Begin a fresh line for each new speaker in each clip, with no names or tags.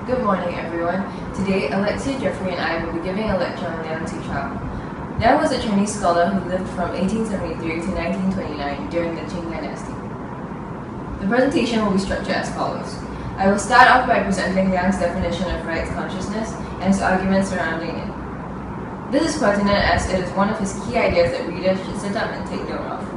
Good morning, everyone. Today, Alexia, Jeffrey, and I will be giving a lecture on Liang Qichao. Liang was a Chinese scholar who lived from 1873 to 1929 during the Qing dynasty. The presentation will be structured as follows. I will start off by presenting Liang's definition of rights consciousness and his arguments surrounding it. This is pertinent as it is one of his key ideas that readers should sit up and take note of.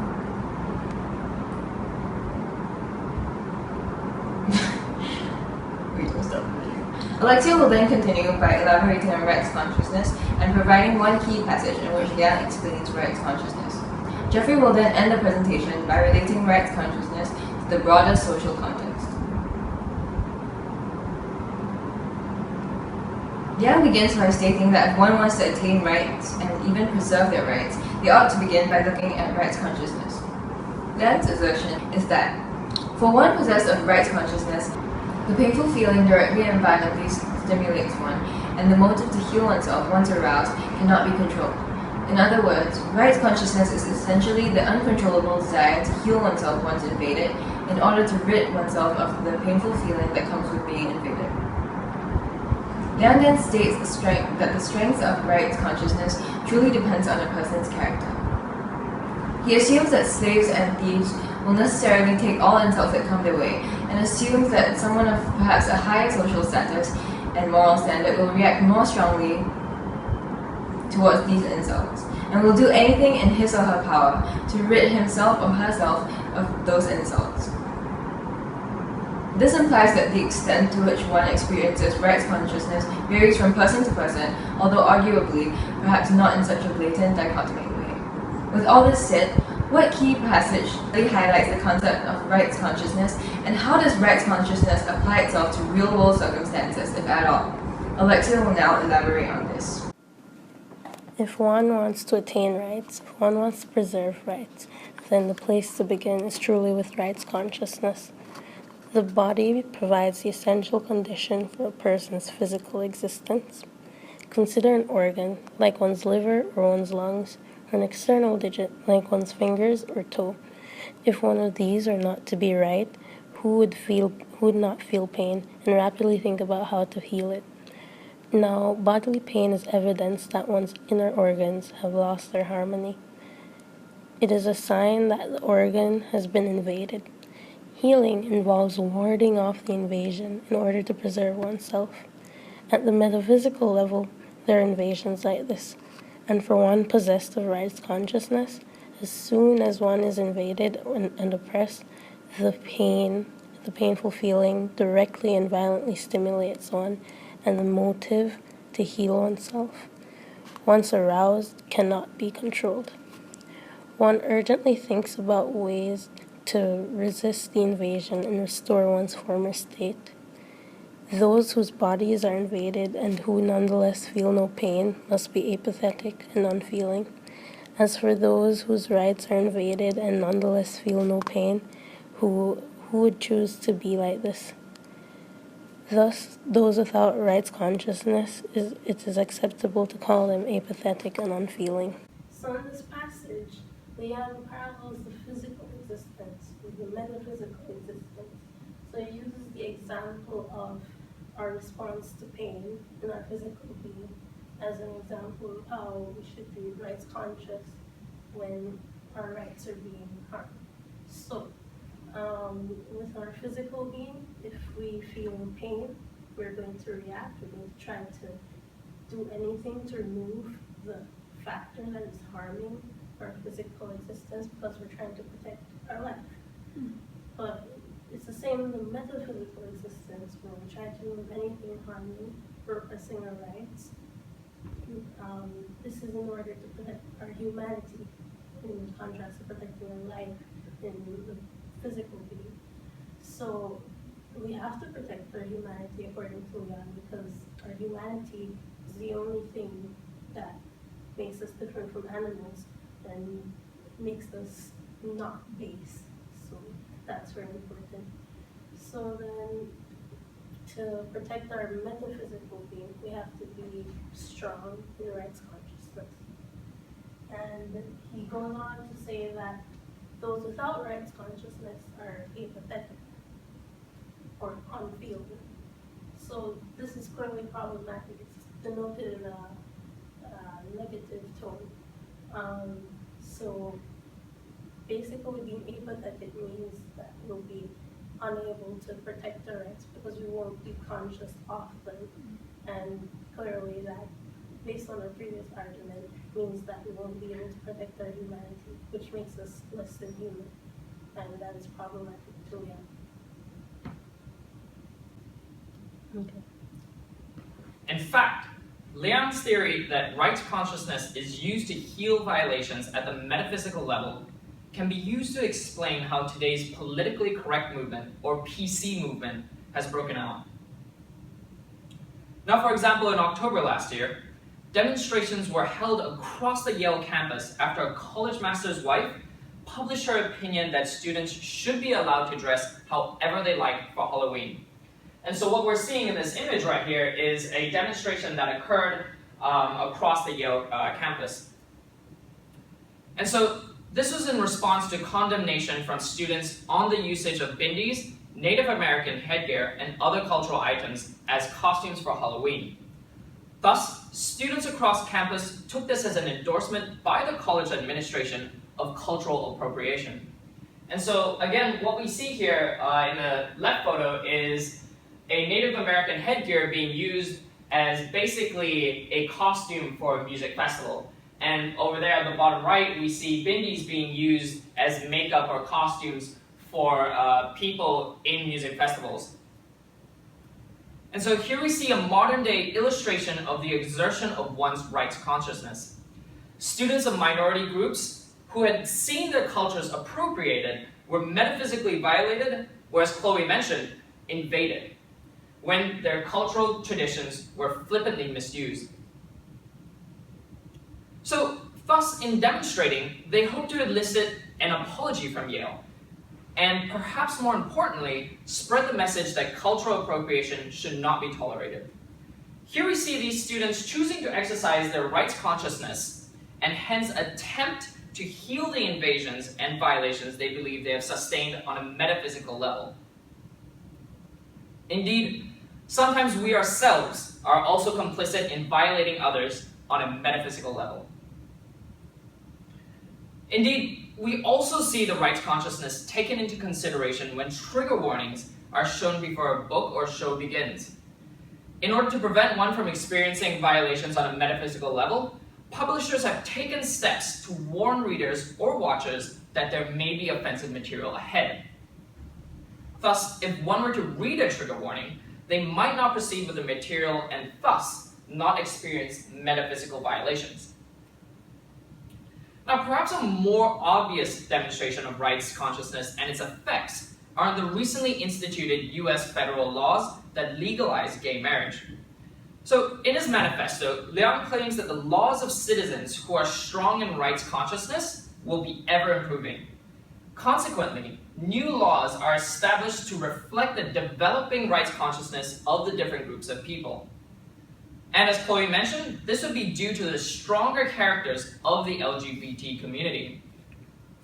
Alexia will then continue by elaborating on rights consciousness and providing one key passage in which Liang explains rights consciousness. Jeffrey will then end the presentation by relating rights consciousness to the broader social context. Liang begins by stating that if one wants to attain rights and even preserve their rights, they ought to begin by looking at rights consciousness. Liang's assertion is that, for one possessed of rights consciousness, the painful feeling directly and violently stimulates one, and the motive to heal oneself once aroused cannot be controlled. In other words, rights consciousness is essentially the uncontrollable desire to heal oneself once invaded, in order to rid oneself of the painful feeling that comes with being invaded. Liang then states that the strength of rights consciousness truly depends on a person's character. He assumes that slaves and thieves will necessarily take all insults that come their way, and assumes that someone of perhaps a higher social status and moral standard will react more strongly towards these insults, and will do anything in his or her power to rid himself or herself of those insults. This implies that the extent to which one experiences rights consciousness varies from person to person, although arguably, perhaps not in such a blatant dichotomy way. With all this said, what key passage really highlights the concept of rights consciousness, and how does rights consciousness apply itself to real-world circumstances, if at all? Alexia will now elaborate on this.
If one wants to attain rights, if one wants to preserve rights, then the place to begin is truly with rights consciousness. The body provides the essential condition for a person's physical existence. Consider an organ, like one's liver or one's lungs, or an external digit, like one's fingers or toe. If one of these are not to be right, who would not feel pain and rapidly think about how to heal it? Now, bodily pain is evidence that one's inner organs have lost their harmony. It is a sign that the organ has been invaded. Healing involves warding off the invasion in order to preserve oneself. At the metaphysical level, there are invasions like this, and for one possessed of rights consciousness, as soon as one is invaded and oppressed, the painful feeling directly and violently stimulates one, and the motive to heal oneself, once aroused, cannot be controlled. One urgently thinks about ways to resist the invasion and restore one's former state. Those whose bodies are invaded and who nonetheless feel no pain must be apathetic and unfeeling. As for those whose rights are invaded and nonetheless feel no pain, who would choose to be like this? Thus, those without rights consciousness, it is acceptable to call them apathetic and unfeeling. So in this passage, Liang parallels the physical existence with the metaphysical existence. So he uses the example of our response to pain in our physical being as an example of how we should be rights conscious when our rights are being harmed. So, with our physical being, if we feel pain, we're going to react, we're going to try to do anything to remove the factor that is harming our physical existence because we're trying to protect our life. But it's the same in the metaphysical existence where we try to remove anything harming or oppressing our rights. This is in order to protect our humanity, in contrast to protecting our life in the physical being. So we have to protect our humanity according to Liang, because our humanity is the only thing that makes us different from animals and makes us not base. So that's very important. So then, to protect our metaphysical being, we have to be strong in rights consciousness. And he goes on to say that those without rights consciousness are apathetic or unfeeling. So this is clearly problematic. It's denoted in a negative tone. So basically the input that it means that we'll be unable to protect our rights because we won't be conscious of them. And clearly that, based on our previous argument, means that we won't be able to protect our humanity, which makes us less than human. And that is problematic to Leon. Okay.
In fact, Leon's theory that rights consciousness is used to heal violations at the metaphysical level can be used to explain how today's politically correct movement, or PC movement, has broken out. Now, for example, in October last year, demonstrations were held across the Yale campus after a college master's wife published her opinion that students should be allowed to dress however they like for Halloween. And so what we're seeing in this image right here is a demonstration that occurred across the Yale campus. And so this was in response to condemnation from students on the usage of bindis, Native American headgear, and other cultural items as costumes for Halloween. Thus, students across campus took this as an endorsement by the college administration of cultural appropriation. And so, again, what we see here in the left photo is a Native American headgear being used as basically a costume for a music festival. And over there at the bottom right, we see bindis being used as makeup or costumes for people in music festivals. And so here we see a modern-day illustration of the exertion of one's rights consciousness. Students of minority groups who had seen their cultures appropriated were metaphysically violated, or as Chloe mentioned, invaded, when their cultural traditions were flippantly misused. So, thus, in demonstrating, they hope to elicit an apology from Yale, and perhaps more importantly, spread the message that cultural appropriation should not be tolerated. Here we see these students choosing to exercise their rights consciousness, and hence attempt to heal the invasions and violations they believe they have sustained on a metaphysical level. Indeed, sometimes we ourselves are also complicit in violating others on a metaphysical level. Indeed, we also see the rights consciousness taken into consideration when trigger warnings are shown before a book or show begins. In order to prevent one from experiencing violations on a metaphysical level, publishers have taken steps to warn readers or watchers that there may be offensive material ahead. Thus, if one were to read a trigger warning, they might not proceed with the material and thus not experience metaphysical violations. Now, perhaps a more obvious demonstration of rights consciousness and its effects are in the recently instituted US federal laws that legalize gay marriage. So, in his manifesto, Leon claims that the laws of citizens who are strong in rights consciousness will be ever improving. Consequently, new laws are established to reflect the developing rights consciousness of the different groups of people. And as Chloe mentioned, this would be due to the stronger characters of the LGBT community.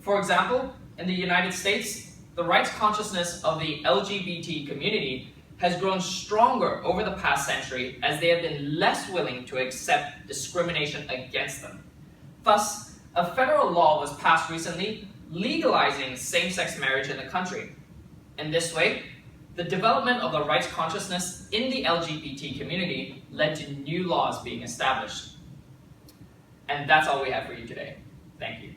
For example, in the United States, the rights consciousness of the LGBT community has grown stronger over the past century as they have been less willing to accept discrimination against them. Thus, a federal law was passed recently legalizing same-sex marriage in the country. In this way, the development of the rights consciousness in the LGBT community led to new laws being established. And that's all we have for you today. Thank you.